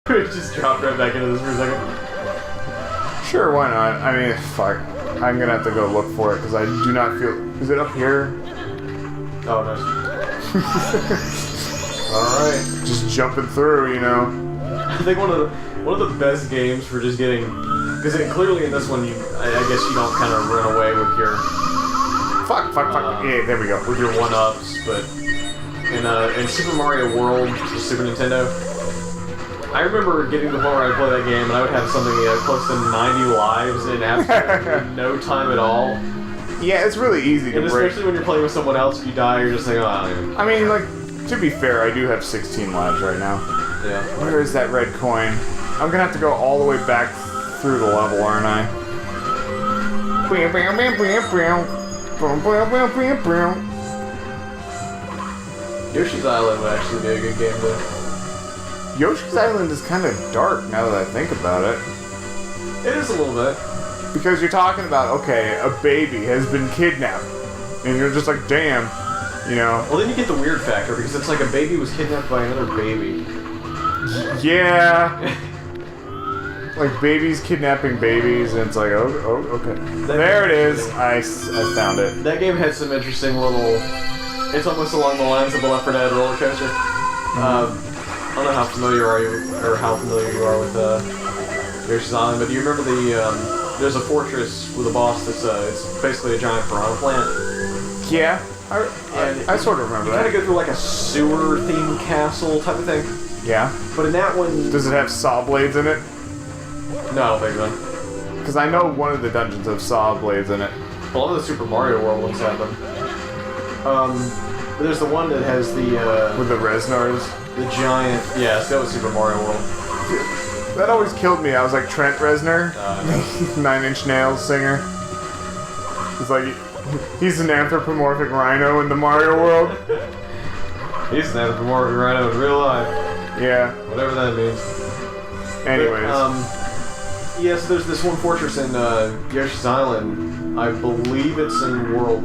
Just dropped right back into this for a second. Sure, why not? I mean, fuck. I'm gonna have to go look for it because I do not feel. Is it up here? Oh, nice. Alright. Just jumping through, you know. I think one of the best games for just getting, because clearly in this one I guess you don't kind of run away with your Fuck. Yeah, there we go. with your one-ups, but in Super Mario World for Super Nintendo, I remember getting to the point where I'd play that game and I would have something close to 90 lives in absolutely no time at all. Yeah, it's really easy to And break. especially when you're playing with someone else, if you die, you're just like, oh, I don't even. I mean, like, to be fair, I do have 16 lives right now. Yeah. Where is that red coin? I'm gonna have to go all the way back through the level, aren't I? Yoshi's Island would actually be a good game to. Yoshi's Island is kind of dark now that I think about it. It is a little bit. Because you're talking about, okay, a baby has been kidnapped. And you're just like, damn, you know. Well, then you get the weird factor because it's like a baby was kidnapped by another baby. Yeah. Like babies kidnapping babies, and it's like, oh okay. There it is. I found it. That game had some interesting little. It's almost along the lines of a Left 4 Dead roller coaster. I don't know how familiar you are with Yoshi's Island, but do you remember there's a fortress with a boss that's it's basically a giant piranha plant. Yeah, I sort of remember You that. kind of go through like a sewer-themed castle type of thing. Yeah. But in that one, Does it have saw blades in it? no, I don't think so. Because I know one of the dungeons have saw blades in it. A lot of the Super Mario World ones have them. But there's the one that has the With the Resnars. giant. Yeah, so that was Super Mario World. That always killed me. I was like, Trent Reznor, No. 9 Inch Nails singer. He's like, he's an anthropomorphic rhino in the Mario world. He's an anthropomorphic rhino in real life. Yeah. Whatever that means. Anyways. But, yes, there's this one fortress in Yoshi's Island. I believe it's in World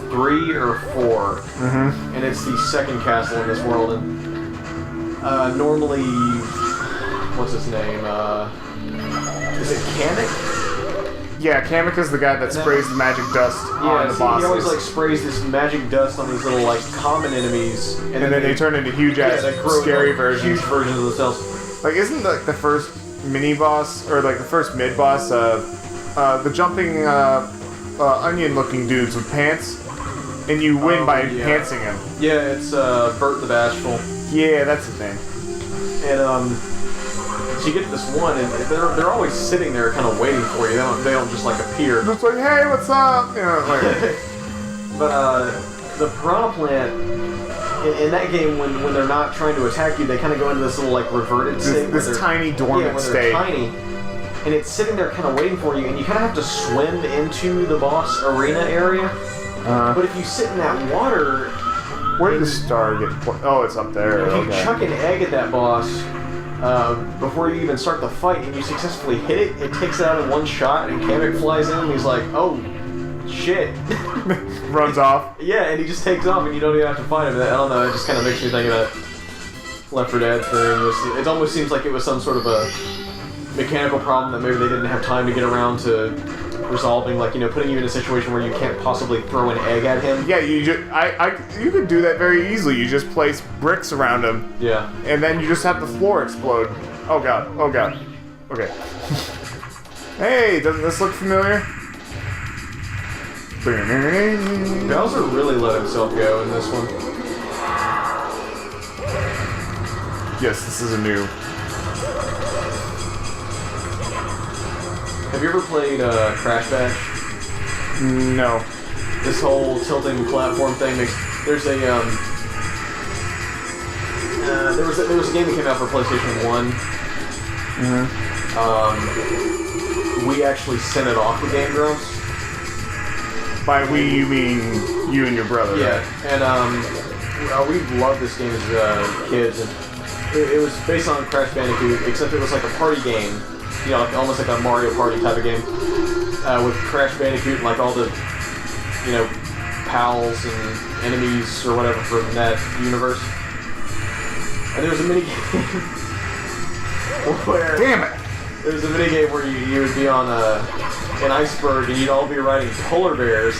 3 or 4. And it's the second castle in this world. And normally, what's his name? Is it Kamek? Yeah, Kamika's the guy that sprays the magic dust on the he bosses. always like sprays this magic dust on these little like common enemies, and then they turn into huge ass they grow scary like, versions. huge versions of themselves. Like, isn't like the first mini boss or like the first mid boss the jumping onion looking dudes with pants, and you win by pantsing him. Yeah, it's Bert the Bashful. Yeah, that's his name. And so you get to this one, and they're always sitting there, kind of waiting for you. They don't just like appear. Just like, hey, what's up? You know, like. But the piranha plant in that game, when they're not trying to attack you, they kind of go into this little like reverted state. This tiny dormant where state. they're tiny, and it's sitting there kind of waiting for you, and you kind of have to swim into the boss arena area. But if you sit in that water, where did the star get? Oh, it's up there. if you Okay. chuck an egg at that boss before you even start the fight, and you successfully hit it, it takes it out in one shot, and Kamek flies in, and he's like, "Oh, shit!" Runs off. Yeah, and he just takes off, and you don't even have to fight him. I don't know. It just kind of makes me think of that Left 4 Dead thing. It almost seems like it was some sort of a mechanical problem that maybe they didn't have time to get around to resolving, like, you know, putting you in a situation where you can't possibly throw an egg at him. Yeah, you could do that very easily. You just place bricks around him, Yeah. and then you just have the floor explode. Oh god. Oh god. Okay. Hey, doesn't this look familiar? Bowser really let himself go in this one. Yes, this is a new. Have you ever played Crash Bash? No. This whole tilting platform thing makes... There's a, there was a game that came out for PlayStation 1. We actually sent it off to Game Grumps. By we, you mean you and your brother, Yeah, right? and we loved this game as kids. And it was based on Crash Bandicoot, except it was like a party game. You know, like, almost like a Mario Party type of game. With Crash Bandicoot and like all the, you know, pals and enemies or whatever from that universe. And there was a mini game where Damn it! there was a minigame where you would be on an iceberg and you'd all be riding polar bears,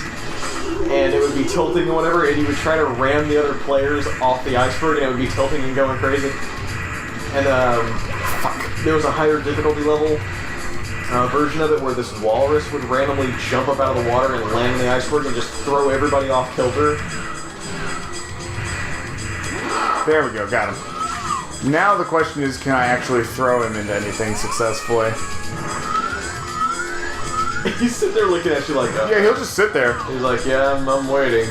and it would be tilting or whatever, and you would try to ram the other players off the iceberg, and it would be tilting and going crazy. And there was a higher difficulty level version of it where this walrus would randomly jump up out of the water and land in the iceberg and just throw everybody off kilter. There we go, got him. Now the question is, can I actually throw him into anything successfully? He's sitting there looking at you like, Yeah, he'll just sit there. he's like, yeah, I'm waiting.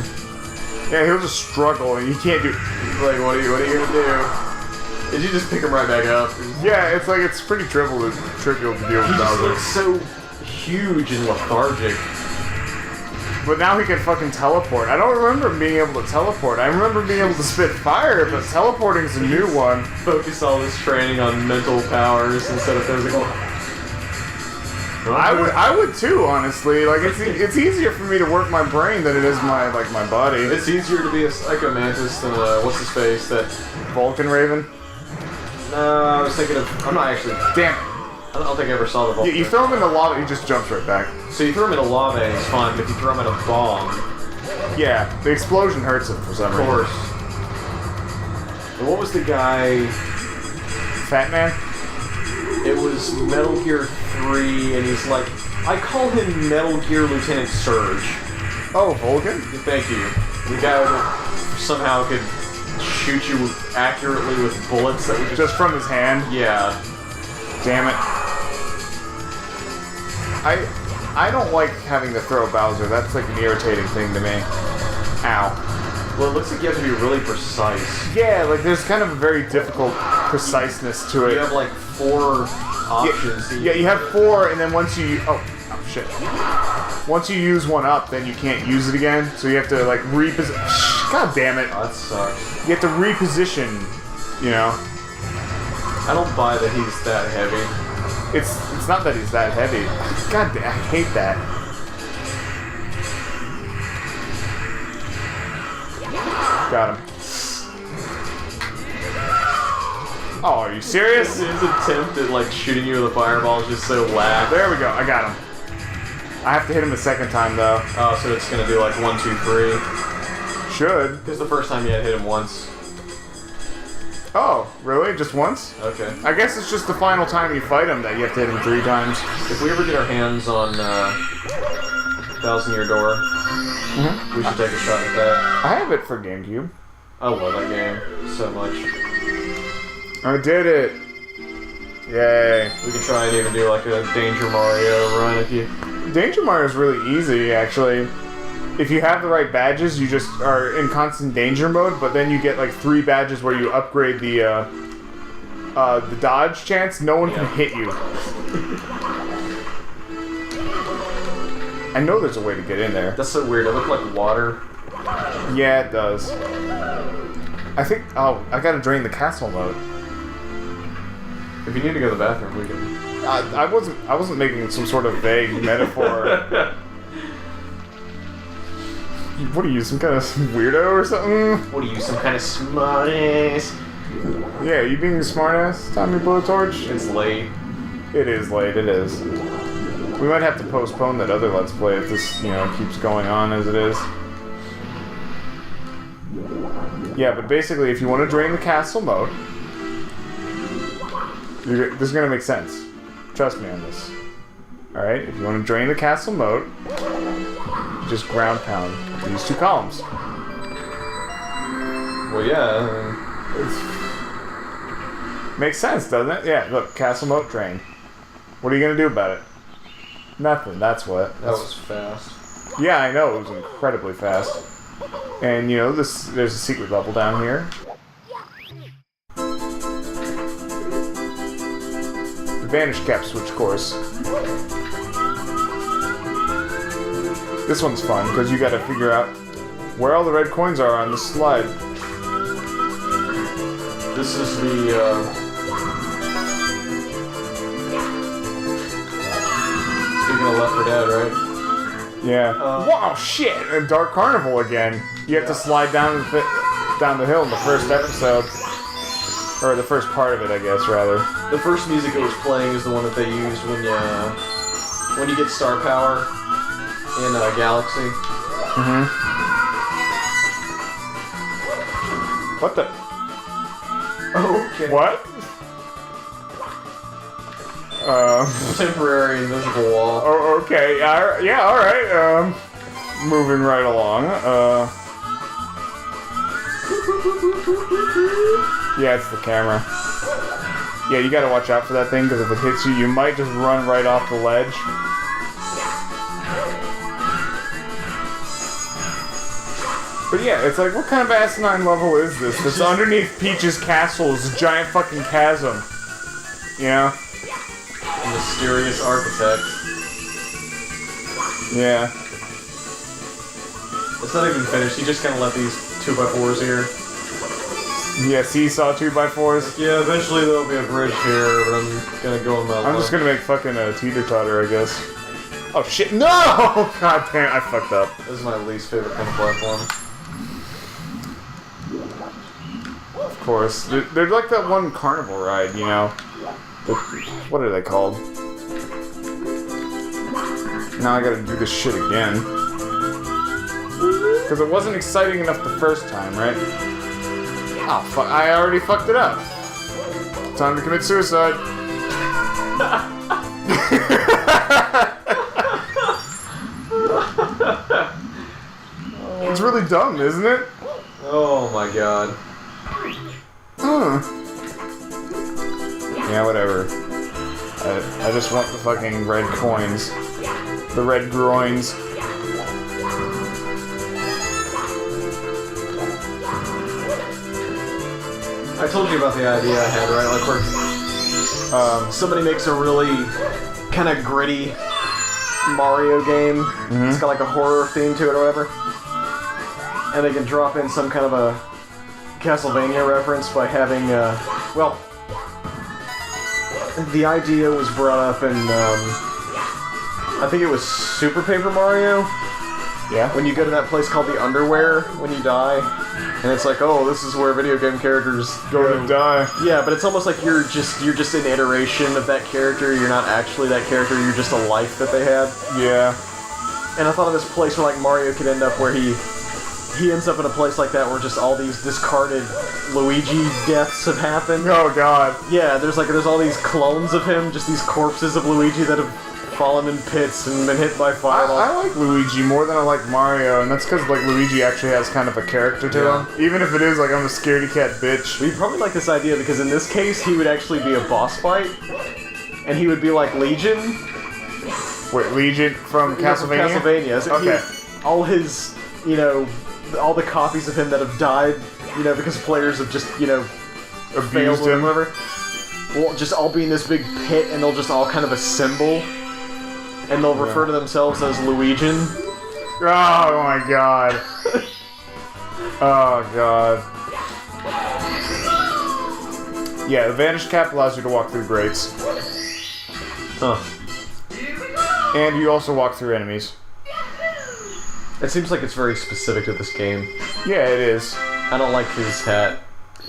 Yeah, he'll just struggle, and you can't do... He's like, what are you gonna do? Did you just pick him right back up? Yeah, it's like, it's pretty trivial to deal with He just Bowser. looks so huge and lethargic. But now he can fucking teleport. I don't remember him being able to teleport. I remember being able to spit fire, but teleporting's a new one. Focus all this training on mental powers instead of physical. I would too, honestly. Like, it's easier for me to work my brain than it is my body. It's easier to be a Psycho Mantis than what's his face that. Vulcan Raven. No, I was thinking of. I'm not actually. Damn it. I don't think I ever saw the Vulcan. You throw him in the lava, he just jumps right back. So you throw him in a lava and he's fine, but if you throw him in a bomb, Yeah, the explosion hurts him for some of reason. course. And what was the guy? Fat Man? It was Metal Gear 3, and he's like, I call him Metal Gear Lieutenant Surge. Oh, Vulcan? Thank you. The guy that somehow could shoot you accurately with bullets that would Just from his hand? Yeah. Damn it. I don't like having to throw Bowser. That's like an irritating thing to me. Ow. Well, it looks like you have to be really precise. Yeah, like there's kind of a very difficult preciseness to it. You have like 4 options. Yeah, you have 4, and then once you... Oh, shit. Once you use one up, then you can't use it again. So you have to, like, reposition... God damn it. Oh, that sucks. You have to reposition, you know? I don't buy that he's that heavy. It's not that he's that heavy. God damn, I hate that. Got him. Oh, are you serious? His attempt at like shooting you with a fireball is just so whack. There we go, I got him. I have to hit him a second time, though. Oh, so it's gonna do like 1, 2, 3. Should. Because the first time you had hit him once. Oh, really? Just once? Okay. I guess it's just the final time you fight him that you have to hit him 3 times. If we ever get our hands on Thousand Year Door, we should take a shot at that. I have it for GameCube. I love that game so much. I did it. Yay. We could try and even do like a Danger Mario run if you... Danger Mario is really easy, actually. If you have the right badges, you just are in constant danger mode, but then you get like 3 badges where you upgrade the dodge chance. No one can hit you. I know there's a way to get in there. That's so weird. It looked like water. Yeah, it does. I think... Oh, I gotta drain the castle mode. If you need to go to the bathroom, we can... I wasn't making some sort of vague metaphor. What are you, some kind of weirdo or something? What are you, some kind of smartass? Yeah, you being a smartass, Tommy Blowtorch? It's late. It is late, it is. We might have to postpone that other Let's Play if this, keeps going on as it is. Yeah, but basically, if you want to drain the castle mode, this is going to make sense. Trust me on this. Alright, if you want to drain the castle mode, just ground pound these 2 columns. Well, yeah. Makes sense, doesn't it? Yeah, look, castle mode, drain. What are you going to do about it? Nothing, that's what. That was fast. Yeah, I know, it was incredibly fast. And, there's a secret level down here. The Vanish Cap switch course. This one's fun, because you gotta figure out where all the red coins are on this slide. This is the, Speaking of Left 4 Dead, right? Yeah. Wow, shit! And Dark Carnival again. You have to slide down the hill in the first episode. Or the first part of it, I guess, rather. The first music that was playing is the one that they used when you get star power in Galaxy. Mm-hmm. What the? Okay. What? Temporary invisible wall. Oh, okay. Yeah, alright. Moving right along. Yeah, it's the camera. Yeah, you gotta watch out for that thing, because if it hits you, you might just run right off the ledge. But yeah, it's like, what kind of asinine level is this? It's underneath Peach's castle is a giant fucking chasm. You know? Mysterious architect. Yeah. It's not even finished. He just kind of let these 2x4s here. Yeah, seesaw 2x4s. Yeah, eventually there'll be a bridge here, but I'm gonna go in my I'm just gonna make fucking a teeter-totter, I guess. Oh shit, no! God damn, I fucked up. This is my least favorite kind of platform. Of course. They're like that one carnival ride, you know? What are they called? Now I gotta do this shit again. Because it wasn't exciting enough the first time, right? Oh, fuck. I already fucked it up. Time to commit suicide. It's really dumb, isn't it? Oh my god. Yeah, whatever. I just want the fucking red coins. The red groins. I told you about the idea I had, right? Like where somebody makes a really kind of gritty Mario game. It's got like a horror theme to it or whatever. And they can drop in some kind of a Castlevania reference by having, well, the idea was brought up in, I think it was Super Paper Mario. Yeah? When you go to that place called the Underwear when you die. And it's like, oh, this is where video game characters Go to die. Yeah, but it's almost like you're just an iteration of that character. You're not actually that character. You're just a life that they had. Yeah. And I thought of this place where like Mario could end up where he ends up in a place like that where just all these discarded Luigi deaths have happened. Oh god. Yeah, there's all these clones of him, just these corpses of Luigi that have fallen in pits and been hit by fireballs. I like Luigi more than I like Mario, and that's because like Luigi actually has kind of a character to him. Even if it is like I'm a scaredy cat bitch. We probably like this idea because in this case he would actually be a boss fight, and he would be like Legion. Wait, Legion from Castlevania? From Castlevania. So Okay. All his, all the copies of him that have died, because players have just, failed Abused him, him. whatever. Will just all be in this big pit, and they'll just all kind of assemble, and they'll refer to themselves as Luigian. Oh my god. Oh god. Yeah, the Vanish Cap allows you to walk through grates. Huh. And you also walk through enemies. It seems like it's very specific to this game. Yeah, it is. I don't like his hat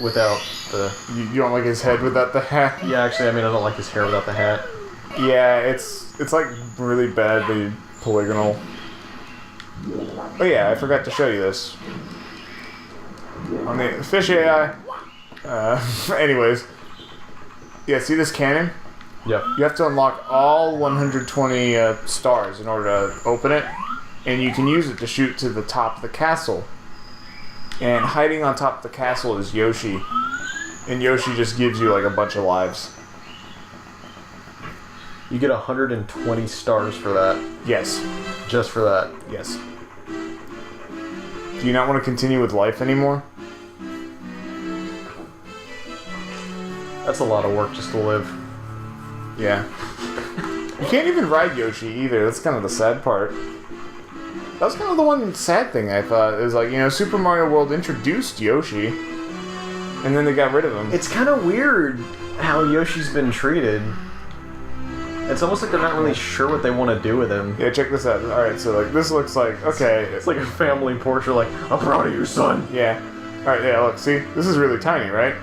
without the... You don't like his head without the hat? Yeah, actually, I don't like his hair without the hat. Yeah, it's like really badly polygonal. Oh yeah, I forgot to show you this. On the fish AI. Anyways. Yeah, see this cannon? Yep. You have to unlock all 120 stars in order to open it. And you can use it to shoot to the top of the castle. And hiding on top of the castle is Yoshi. And Yoshi just gives you like a bunch of lives. You get 120 stars for that. Yes. Just for that. Yes. Do you not want to continue with life anymore? That's a lot of work just to live. Yeah. You can't even ride Yoshi either. That's kind of the sad part. That was kind of the one sad thing I thought. Is like, Super Mario World introduced Yoshi. And then they got rid of him. It's kind of weird how Yoshi's been treated. It's almost like they're not really sure what they want to do with him. Yeah, check this out. Alright, so like, this looks like, okay. It's like a family portrait, like, I'm proud of you, son. Yeah. Alright, yeah, look, see? This is really tiny, right?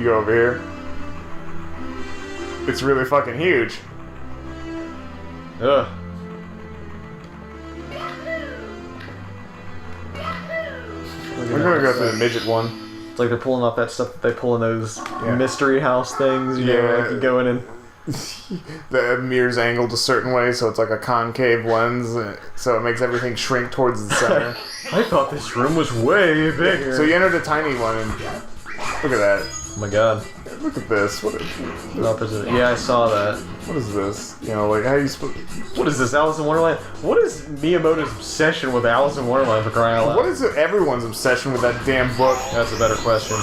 You go over here. It's really fucking huge. Ugh. We're gonna go through the midget one. It's like they're pulling off that stuff that they pull in those mystery house things. You know, Yeah. like you go in and The mirror's angled a certain way, so it's like a concave lens, so it makes everything shrink towards the center. I thought this room was way bigger. So you entered a tiny one, and look at that. Oh my god. Look at this. Yeah, I saw that. What is this? You know, like, how you supposed... What is this, Alice in Wonderland? What is Miyamoto's obsession with Alice in Wonderland, for crying out loud? What is everyone's obsession with that damn book? That's a better question.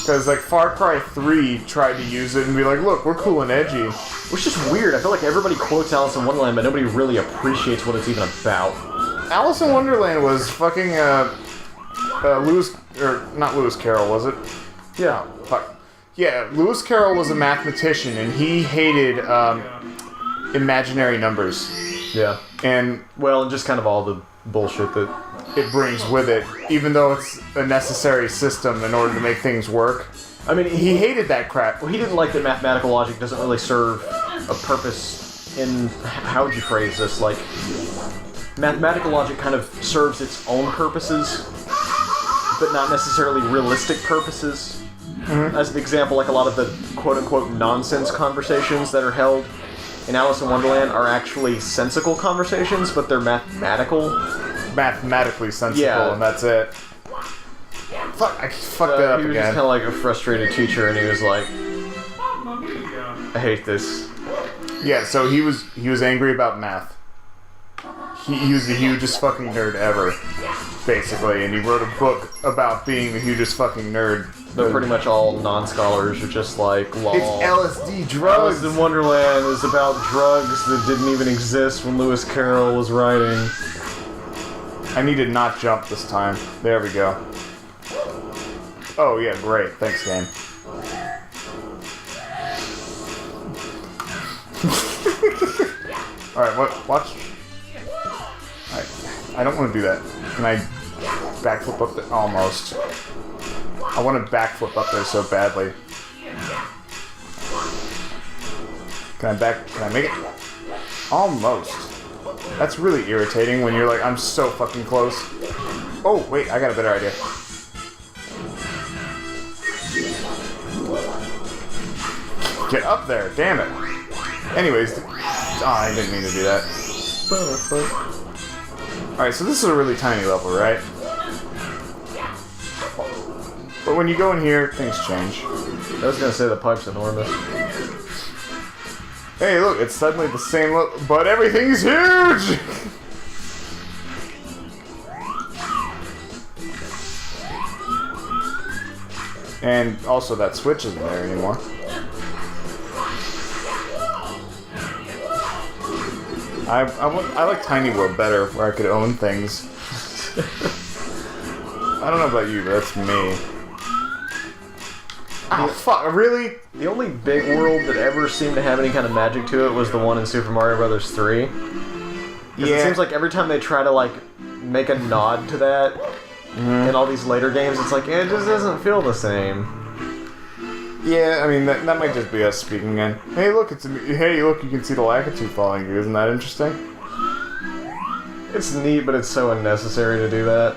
Because, like, Far Cry 3 tried to use it and be like, look, we're cool and edgy. Which is just weird. I feel like everybody quotes Alice in Wonderland, but nobody really appreciates what it's even about. Alice in Wonderland was fucking, Lewis... Or, not Lewis Carroll, was it? Yeah. Fuck. Yeah, Lewis Carroll was a mathematician, and he hated, imaginary numbers. Yeah. And Well, and just kind of all the bullshit that... it brings with it, even though it's a necessary system in order to make things work. I mean, He hated that crap. Well, he didn't like that mathematical logic doesn't really serve a purpose in... How would you phrase this? Like, mathematical logic kind of serves its own purposes, but not necessarily realistic purposes. As an example, like a lot of the quote-unquote nonsense conversations that are held in Alice in Wonderland are actually sensical conversations, but they're mathematical. Mathematically sensible, Yeah. and that's it. Fuck, I fucked that up He was just again. kind of like a frustrated teacher, and he was like, I hate this. Yeah, so he was angry about math. He was the hugest fucking nerd ever, basically, and he wrote a book about being the hugest fucking nerd. But pretty much all non-scholars are just like, lol. It's LSD drugs. Alice in Wonderland is about drugs that didn't even exist when Lewis Carroll was writing. I need to not jump this time. There we go. Oh yeah, great. Thanks, game. Alright, watch. I don't want to do that. Can I backflip up there? Almost. I want to backflip up there so badly. Can I make it? Almost. That's really irritating when you're like, I'm so fucking close. Oh, wait, I got a better idea. Get up there, damn it. Anyways, I didn't mean to do that. Alright, so this is a really tiny level, right? But when you go in here, things change. I was gonna say the pipe's enormous. Hey, look, it's suddenly the same look, but everything's huge! And also that switch isn't there anymore. I like Tiny World better, where I could own things. I don't know about you, but that's me. Oh, fuck, really? The only big world that ever seemed to have any kind of magic to it was the one in Super Mario Bros. 3. Because it seems like every time they try to, like, make a nod to that in all these later games, it's like, it just doesn't feel the same. Yeah, I mean, that might just be us speaking again. Hey, look, hey, look, you can see the Lakitu falling through. Isn't that interesting? It's neat, but it's so unnecessary to do that.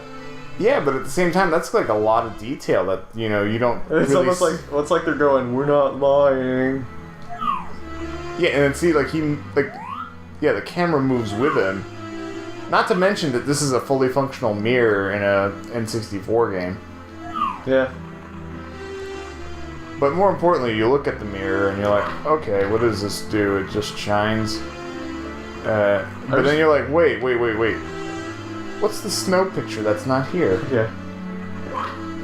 Yeah, but at the same time, that's like a lot of detail that, you know, you don't It's really almost like, well, it's like they're going, we're not lying. Yeah, and then see, like, the camera moves with him. Not to mention that this is a fully functional mirror in a N64 game. Yeah. But more importantly, you look at the mirror and you're like, okay, what does this do? It just shines. But then you're like, wait. What's the snow picture that's not here? Yeah.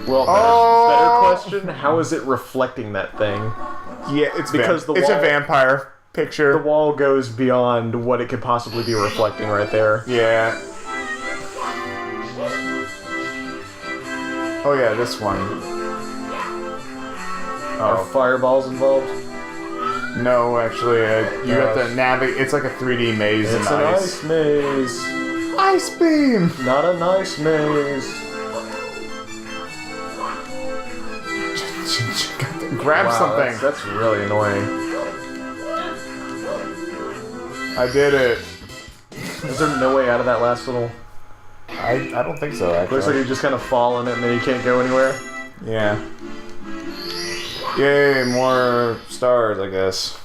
Well, better question, how is it reflecting that thing? Yeah, it's Because it's a vampire picture. The wall goes beyond what it could possibly be reflecting right there. Yeah. Oh yeah, this one. Are fireballs involved? No, actually, you got the navigate. It's like a 3D maze It's in an ice. ice maze. Ice beam. Not a nice maze. Got the grab something. That's really annoying. I did it. Is there no way out of that last little... I don't think so, actually. Looks like you just kind of fall in it and then you can't go anywhere. Yeah. Yay, more stars, I guess.